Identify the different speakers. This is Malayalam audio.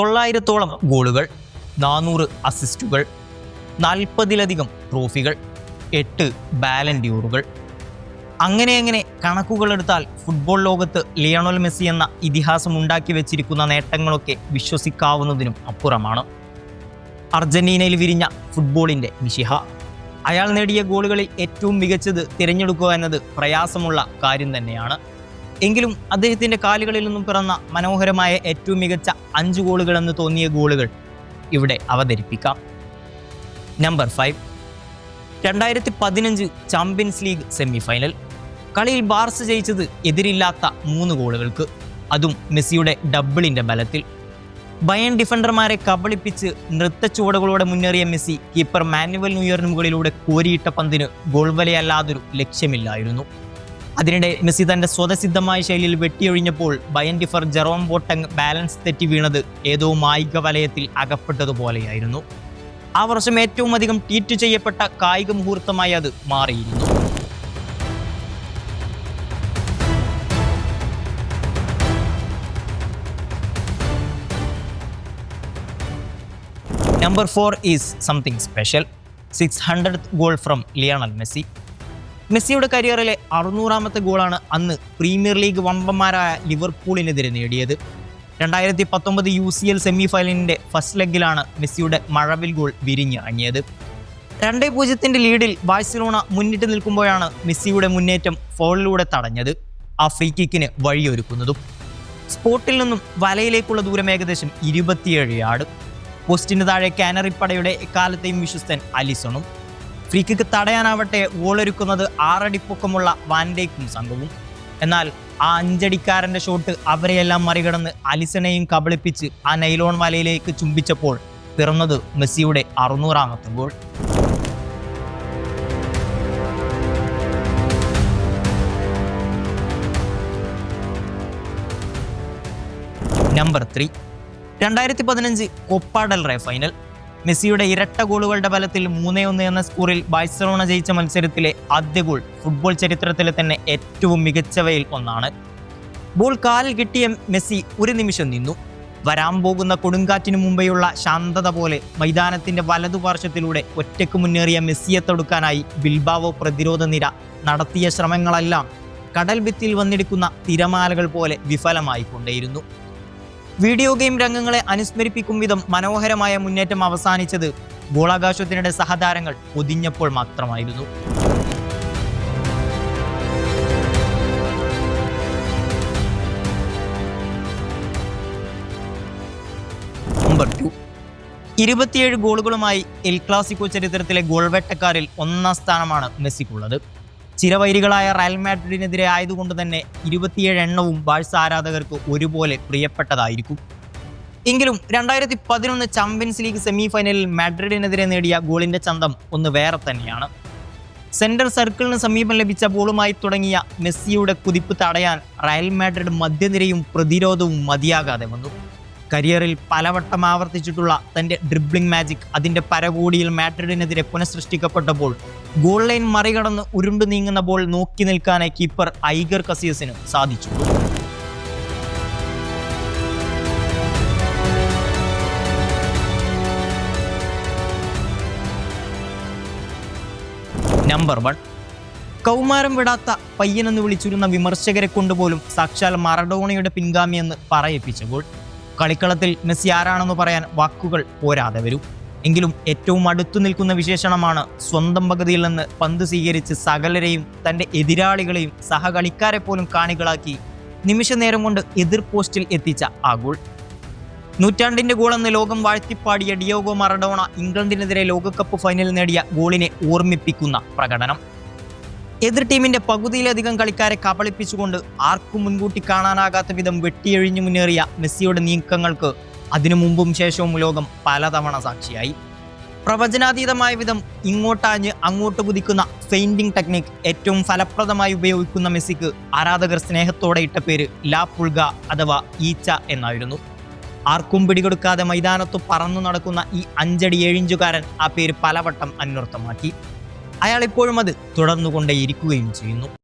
Speaker 1: 900-ഓളം ഗോളുകൾ, 400 അസിസ്റ്റുകൾ, 40-ലധികം ട്രോഫികൾ, 8 ബാലൻ ഡ്യൂറുകൾ. അങ്ങനെ കണക്കുകളെടുത്താൽ ഫുട്ബോൾ ലോകത്ത് ലിയണൽ മെസ്സി എന്ന ഇതിഹാസം ഉണ്ടാക്കി വെച്ചിരിക്കുന്ന നേട്ടങ്ങളൊക്കെ വിശ്വസിക്കാവുന്നതിനും അപ്പുറമാണ്. അർജന്റീനയിൽ വിരിഞ്ഞ ഫുട്ബോളിൻ്റെ മിശിഹ. അയാൾ നേടിയ ഗോളുകളിൽ ഏറ്റവും മികച്ചത് തിരഞ്ഞെടുക്കുക എന്നത് പ്രയാസമുള്ള കാര്യം തന്നെയാണ്. എങ്കിലും അദ്ദേഹത്തിൻ്റെ കാലുകളിൽ നിന്നും പിറന്ന മനോഹരമായ ഏറ്റവും മികച്ച 5 ഗോളുകളെന്ന് തോന്നിയ ഗോളുകൾ ഇവിടെ അവതരിപ്പിക്കാം. Number 5, 2015 champions league semifinal. കളിയിൽ ബാർസ ജയിച്ചത് എതിരില്ലാത്ത 3 ഗോളുകൾക്ക്, അതും മെസ്സിയുടെ ഡബിളിൻ്റെ ബലത്തിൽ. ബയൺ ഡിഫൻഡർമാരെ കബളിപ്പിച്ച് നൃത്തച്ചുവടുകളോടെ മുന്നേറിയ മെസ്സി കീപ്പർ മാനുവൽ ന്യൂയറിന് മുകളിലൂടെ കോരിയിട്ട പന്തിന് ഗോൾ വലയല്ലാതൊരു ലക്ഷ്യമില്ലായിരുന്നു. അതിനിടെ മെസ്സി തൻ്റെ സ്വതസിദ്ധമായ ശൈലിയിൽ വെട്ടിയൊഴിഞ്ഞപ്പോൾ Bayern differ Jerome Boateng balance തെറ്റി വീണത് ഏതോ മായിക വലയത്തിൽ അകപ്പെട്ടതുപോലെയായിരുന്നു. ആ വർഷം ഏറ്റവും അധികം ട്വീറ്റ് ചെയ്യപ്പെട്ട കായിക മുഹൂർത്തമായി അത് മാറിയിരുന്നു. Number 4 is something special. 600th goal from Lionel Messi. മെസ്സിയുടെ കരിയറിലെ 600ാമത്തെ ഗോളാണ് അന്ന് പ്രീമിയർ ലീഗ് വമ്പന്മാരായ ലിവർപൂളിനെതിരെ നേടിയത്. 2019 UCL സെമിഫൈനലിൻ്റെ ഫസ്റ്റ് ലെഗിലാണ് മെസ്സിയുടെ മഴവിൽ ഗോൾ വിരിഞ്ഞിറങ്ങിയത്. 2-0 ലീഡിൽ ബാഴ്സലോണ മുന്നിട്ട് നിൽക്കുമ്പോഴാണ് മെസ്സിയുടെ മുന്നേറ്റം ഫൗളിലൂടെ തടഞ്ഞത്, ആ ഫ്രീ കിക്കിന് വഴിയൊരുക്കുന്നതും. സ്പോട്ടിൽ നിന്നും വലയിലേക്കുള്ള ദൂരം ഏകദേശം 27 യാർഡ്. പോസ്റ്റിന് താഴെ കാനറിപ്പടയുടെ എക്കാലത്തെയും വിശ്വസ്തൻ അലിസണും. ഫ്രീ കിക്ക് തടയാനാവട്ടെ ഗോളൊരുക്കുന്നത് 6 അടി പൊക്കമുള്ള വാൻഡേക്കും സംഘവും. എന്നാൽ ആ 5 അടിക്കാരൻ്റെ ഷോട്ട് അവരെയെല്ലാം മറികടന്ന് അലിസണെയും കബളിപ്പിച്ച് ആ നൈലോൺ വലയിലേക്ക് ചുംബിച്ചപ്പോൾ പിറന്നത് മെസ്സിയുടെ 600ാമത്തെ goal. Number 3, 2015 Copa del Rey final. മെസ്സിയുടെ ഇരട്ട ഗോളുകളുടെ ബലത്തിൽ 3-1 എന്ന സ്കോറിൽ ബാഴ്സലോണ ജയിച്ച മത്സരത്തിലെ ആദ്യ ഗോൾ ഫുട്ബോൾ ചരിത്രത്തിലെ തന്നെ ഏറ്റവും മികച്ചവയിൽ ഒന്നാണ്. ബോൾ കാലിൽ കിട്ടിയ മെസ്സി ഒരു നിമിഷം നിന്നു. വരാൻ പോകുന്ന കൊടുങ്കാറ്റിനു മുമ്പെയുള്ള ശാന്തത പോലെ മൈതാനത്തിൻ്റെ വലതുപാർശ്വത്തിലൂടെ ഒറ്റയ്ക്ക് മുന്നേറിയ മെസ്സിയെ തടുക്കാനായി ബിൽബാവോ പ്രതിരോധ നിര നടത്തിയ ശ്രമങ്ങളെല്ലാം കടൽ ഭിത്തിയിൽ വന്നിടിക്കുന്ന തിരമാലകൾ പോലെ വിഫലമായിക്കൊണ്ടേയിരുന്നു. വീഡിയോ ഗെയിം രംഗങ്ങളെ അനുസ്മരിപ്പിക്കും വിധം മനോഹരമായ മുന്നേറ്റം അവസാനിച്ചത് ഗോളാകാശത്തിനിടെ സഹതാരങ്ങൾ ഒതിഞ്ഞപ്പോൾ മാത്രമായിരുന്നു. നമ്പർ 2, 27 ഗോളുകളുമായി എൽ ക്ലാസിക്കോ ചരിത്രത്തിലെ ഗോൾ വേട്ടക്കാരിൽ 1ാം സ്ഥാനമാണ് മെസ്സിക്കുള്ളത്. ചിരവൈരികളായ റയൽ മാഡ്രിഡിനെതിരെ ആയതുകൊണ്ട് തന്നെ 27 എണ്ണവും ബാഴ്സ ആരാധകർക്ക് ഒരുപോലെ പ്രിയപ്പെട്ടതായിരിക്കും. എങ്കിലും 2011 ചാമ്പ്യൻസ് ലീഗ് സെമിഫൈനലിൽ മാഡ്രിഡിനെതിരെ നേടിയ ഗോളിൻ്റെ ചന്തം ഒന്ന് വേറെ തന്നെയാണ്. സെൻറ്റർ സർക്കിളിന് സമീപം ലഭിച്ച ബോളുമായി തുടങ്ങിയ മെസ്സിയുടെ കുതിപ്പ് തടയാൻ റയൽ മാഡ്രിഡ് മധ്യനിരയും പ്രതിരോധവും മതിയാകാതെ വന്നു. കരിയറിൽ പലവട്ടം ആവർത്തിച്ചിട്ടുള്ള തൻ്റെ ഡ്രിബ്ലിംഗ് മാജിക് അതിൻ്റെ പരകോടിയിൽ മാഡ്രിഡിനെതിരെ പുനഃസൃഷ്ടിക്കപ്പെട്ടപ്പോൾ ഗോൾ ലൈൻ മറികടന്ന് ഉരുണ്ടു നീങ്ങുന്ന ബോൾ നോക്കി നിൽക്കാനായി കീപ്പർ ഐഗർ കസിയസിന് സാധിച്ചു. നമ്പർ 1, കൗമാരം വിടാത്ത പയ്യനെന്ന് വിളിച്ചിരുന്ന വിമർശകരെ കൊണ്ടുപോലും സാക്ഷാൽ മറഡോണയുടെ പിൻഗാമിയെന്ന് പറയിപ്പിച്ച ഗോൾ. കളിക്കളത്തിൽ മെസ്സി ആരാണെന്ന് പറയാൻ വാക്കുകൾ പോരാതെ വരും. എങ്കിലും ഏറ്റവും അടുത്തു നിൽക്കുന്ന വിശേഷണമാണ് സ്വന്തം പകുതിയിൽ നിന്ന് പന്ത് സ്വീകരിച്ച് സകലരെയും തൻ്റെ എതിരാളികളെയും സഹകളിക്കാരെ പോലും കാണികളാക്കി നിമിഷ നേരം കൊണ്ട് എതിർ പോസ്റ്റിൽ എത്തിച്ച ആ ഗോൾ. നൂറ്റാണ്ടിൻ്റെ ഗോളെന്ന് ലോകം വാഴ്ത്തിപ്പാടിയ ഡിയോഗോ മറഡോണ ഇംഗ്ലണ്ടിനെതിരെ ലോകകപ്പ് ഫൈനൽ നേടിയ ഗോളിനെ ഓർമ്മിപ്പിക്കുന്ന പ്രകടനം. എതിർ ടീമിൻ്റെ പകുതിയിലധികം കളിക്കാരെ കബളിപ്പിച്ചുകൊണ്ട് ആർക്കും മുൻകൂട്ടി കാണാനാകാത്ത വിധം വെട്ടിയെഴിഞ്ഞു മുന്നേറിയ മെസ്സിയുടെ നീക്കങ്ങൾക്ക് അതിനു മുമ്പും ശേഷവും ലോകം പലതവണ സാക്ഷിയായി. പ്രവചനാതീതമായ വിധം ഇങ്ങോട്ടാഞ്ഞ് അങ്ങോട്ട് കുതിക്കുന്ന ഫെയിൻറ്റിംഗ് ടെക്നിക് ഏറ്റവും ഫലപ്രദമായി ഉപയോഗിക്കുന്ന മെസ്സിക്ക് ആരാധകർ സ്നേഹത്തോടെ ഇട്ട പേര് ലാ പുൾഗ അഥവാ ഈച്ച എന്നായിരുന്നു. ആർക്കും പിടികൊടുക്കാതെ മൈതാനത്തു പറന്നു നടക്കുന്ന ഈ 5 അടി 7 ഇഞ്ചുകാരൻ ആ പേര് പലവട്ടം അന്വർത്ഥമാക്കി. അയാൾ ഇപ്പോഴും അത് തുടർന്നുകൊണ്ടേയിരിക്കുകയും ചെയ്യുന്നു.